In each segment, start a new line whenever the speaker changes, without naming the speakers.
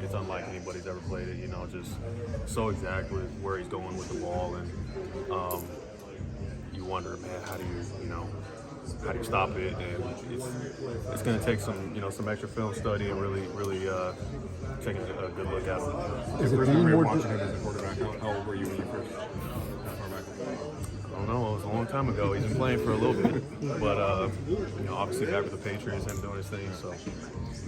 It's unlike anybody's ever played it, just so exact with where he's going with the ball. And you wonder, man, how do you stop it? And it's going to take some extra film study and really taking a good look at him.
Is it being more
watching him as a quarterback? How old were you when you first quarterback?
I don't know. It was a long time ago. He's been playing for a little bit, but obviously back with the Patriots, him doing his thing. So,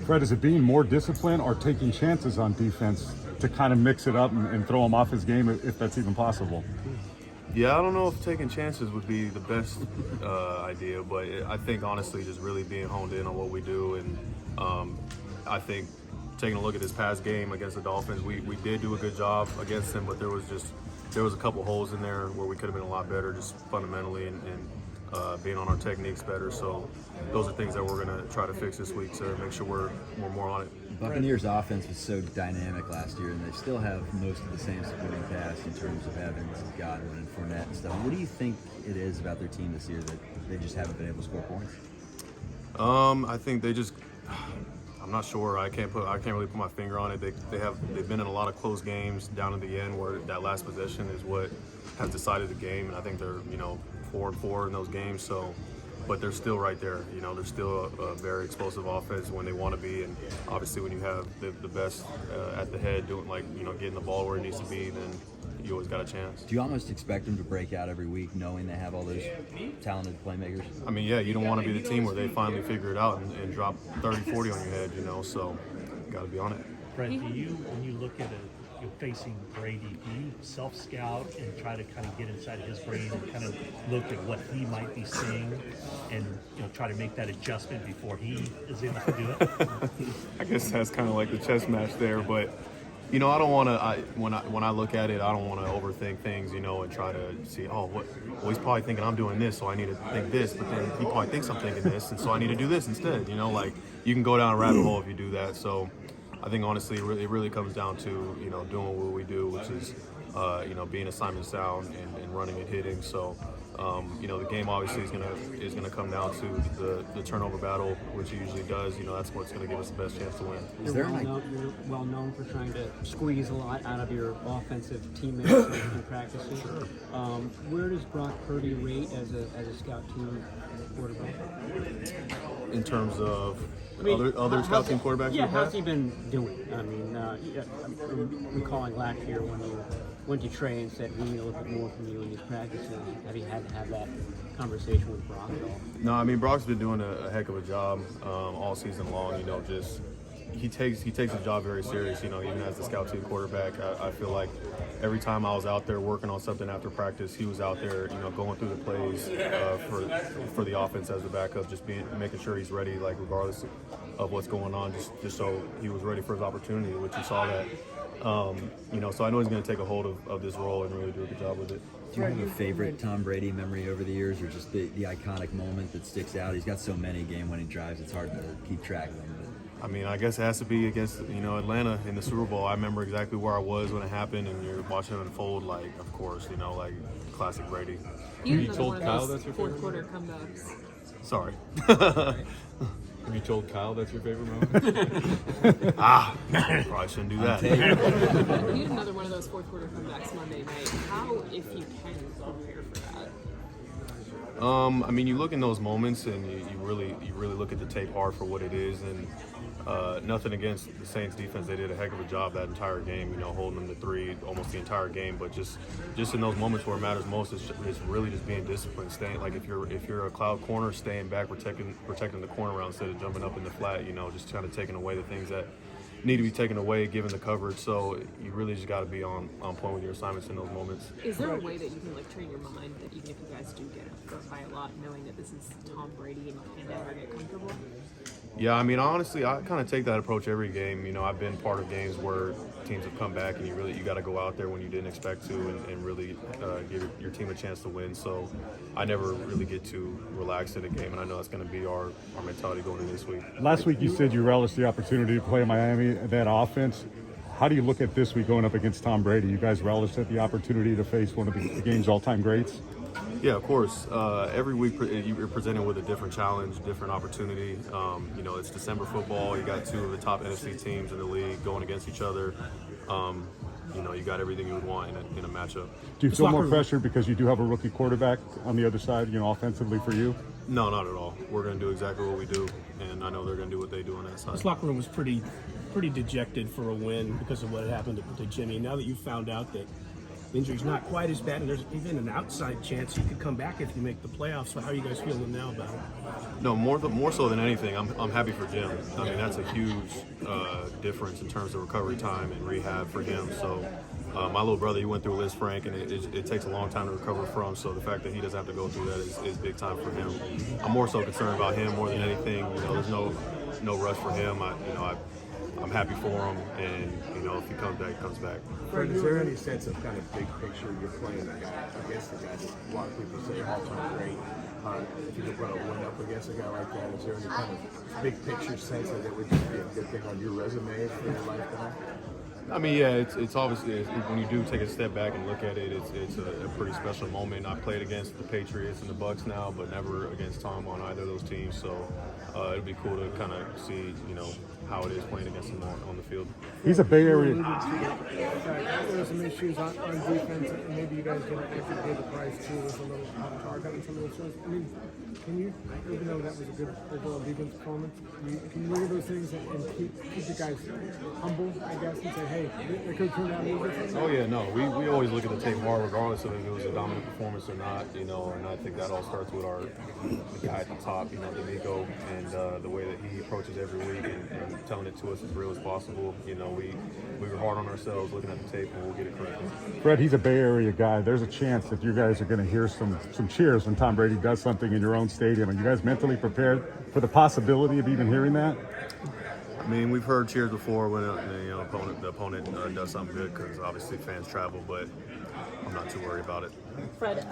Fred, is it being more disciplined or taking chances on defense to kind of mix it up and throw him off his game if that's even possible?
yeah, I don't know if taking chances would be the best idea, but I think honestly, just really being honed in on what we do, and I think taking a look at this past game against the Dolphins, we did do a good job against them, but there was a couple holes in there where we could have been a lot better, just fundamentally and being on our techniques better. So those are things that we're going to try to fix this week to make sure we're more on it.
Buccaneers offense was so dynamic last year, and they still have most of the same supporting cast in terms of Evans and Godwin and Fournette and stuff. What do you think it is about their team this year that they just haven't been able to score points?
I think I'm not sure. I can't really put my finger on it. They've been in a lot of close games down at the end where that last possession is what has decided the game, and I think they're 4-4 in those games. So, but they're still right there. They're still a very explosive offense when they want to be, and obviously when you have the best at the head doing getting the ball where it needs to be, then you always got a chance.
Do you almost expect them to break out every week knowing they have all those talented playmakers?
I mean, yeah, you don't want to be the team where they finally figure it out and drop 30, 40 on your head, so you got to be on it.
Fred, when you look at you're facing Brady, do you self-scout and try to kind of get inside of his brain and kind of look at what he might be seeing and try to make that adjustment before he is able to do it?
I guess that's kind of like the chess match there, but I don't want to. When I look at it, I don't want to overthink things, and try to see, he's probably thinking I'm doing this, so I need to think this, but then he probably thinks I'm thinking this, and so I need to do this instead. You can go down a rabbit hole if you do that. So I think honestly, it really comes down to doing what we do, which is being assignment sound and running and hitting. So the game obviously is gonna come down to the turnover battle, which it usually does. That's what's gonna give us the best chance to win.
You're well known for trying to squeeze a lot out of your offensive teammates in practices.
Sure.
Where does Brock Purdy rate as a scout team quarterback?
In terms of other scout team quarterbacks?
Yeah, how's he been doing? I mean, I'm recalling last year when you went to Trey and said, we need a little bit more from you in these practices. Have you had to have that conversation with Brock at all?
No, I mean, Brock's been doing a heck of a job all season long. He takes his job very serious. Even as the scout team quarterback, I feel like every time I was out there working on something after practice, he was out there, going through the plays for the offense as the backup, just making sure he's ready, like regardless of what's going on, just so he was ready for his opportunity, which you saw that. So I know he's going to take a hold of this role and really do a good job with it.
Do you have a favorite Tom Brady memory over the years, or just the iconic moment that sticks out? He's got so many game-winning drives, it's hard to keep track of them.
I mean, I guess it has to be against Atlanta in the Super Bowl. I remember exactly where I was when it happened, and you're watching it unfold. Like, of course, like classic Brady.
You told Kyle that's your
fourth
favorite
quarter comebacks.
Sorry.
Have you told Kyle that's your favorite moment?
Probably shouldn't do that.
You had another one of those fourth quarter comebacks Monday night. How, if you can, prepare for that?
I mean, you look in those moments and you really look at the tape hard for what it is, and nothing against the Saints defense. They did a heck of a job that entire game, holding them to 3 almost the entire game. But just in those moments where it matters most, it's really just being disciplined, staying, like if you're a cloud corner, staying back, protecting the corner around instead of jumping up in the flat, just kind of taking away the things that need to be taken away given the coverage. So you really just got to be on point with your assignments in those moments.
Is there a way that you can train your mind that even if you guys do get hurt by a lot, knowing that this is Tom Brady and you can never get comfortable?
Yeah, I mean, honestly, I kind of take that approach every game. I've been part of games where teams have come back and you got to go out there when you didn't expect to and really give your team a chance to win. So I never really get too relaxed in a game, and I know that's going to be our mentality going into this week.
Last week you said you relished the opportunity to play Miami, that offense. How do you look at this week going up against Tom Brady? You guys relished at the opportunity to face one of the game's all-time greats?
Yeah, of course. Every week you're presented with a different challenge, different opportunity. It's December football. You got two of the top NFC teams in the league going against each other. You got everything you would want in a matchup.
Do you feel more pressure because you do have a rookie quarterback on the other side, offensively for you?
No, not at all. We're going to do exactly what we do, and I know they're going to do what they do on that side.
This locker room was pretty dejected for a win because of what happened to Jimmy. Now that you found out that the injury's not quite as bad, and there's even an outside chance he could come back if you make the playoffs. So how are you guys feeling now about it?
No, more so than anything, I'm happy for Jim. I mean, that's a huge difference in terms of recovery time and rehab for him. So my little brother, he went through Liz Frank, and it takes a long time to recover from. So the fact that he doesn't have to go through that is big time for him. I'm more so concerned about him more than anything. There's no rush for him. I'm happy for him, and if he comes back, he comes back.
Fred, is there any sense of kind of big picture you're playing against the guy that a lot of people say all-time great? If you could run a win up against a guy like that, is there any kind of big picture sense that it would just be a good thing on your resume for your lifetime?
I mean, yeah, it's obviously when you do take a step back and look at it, it's a pretty special moment. I played against the Patriots and the Bucs now, but never against Tom on either of those teams. So it'd be cool to kind of see, how it is playing against him on the field.
He's a Bay Area.
There were some issues on defense, and maybe you guys didn't actually pay the price too. Was a little target on some of those shows. I mean, can you, even though that was a good overall defense performance, can you look at those things and keep the guys humble, I guess, and say, hey, it could turn out a little different?
Oh yeah, no, we always look at the tape hard, regardless of if it was a dominant performance or not. And I think that all starts with the guy at the top, D'Amico, and the way that he approaches every week and telling it to us as real as possible. We were hard on ourselves looking at the tape, and we'll get it corrected.
Fred, he's a Bay Area guy. There's a chance that you guys are going to hear some cheers when Tom Brady does something in your own stadium. Are you guys mentally prepared for the possibility of even hearing that?
I mean, we've heard cheers before when the opponent does something good, because obviously fans travel, but I'm not too worried about it.
Fred,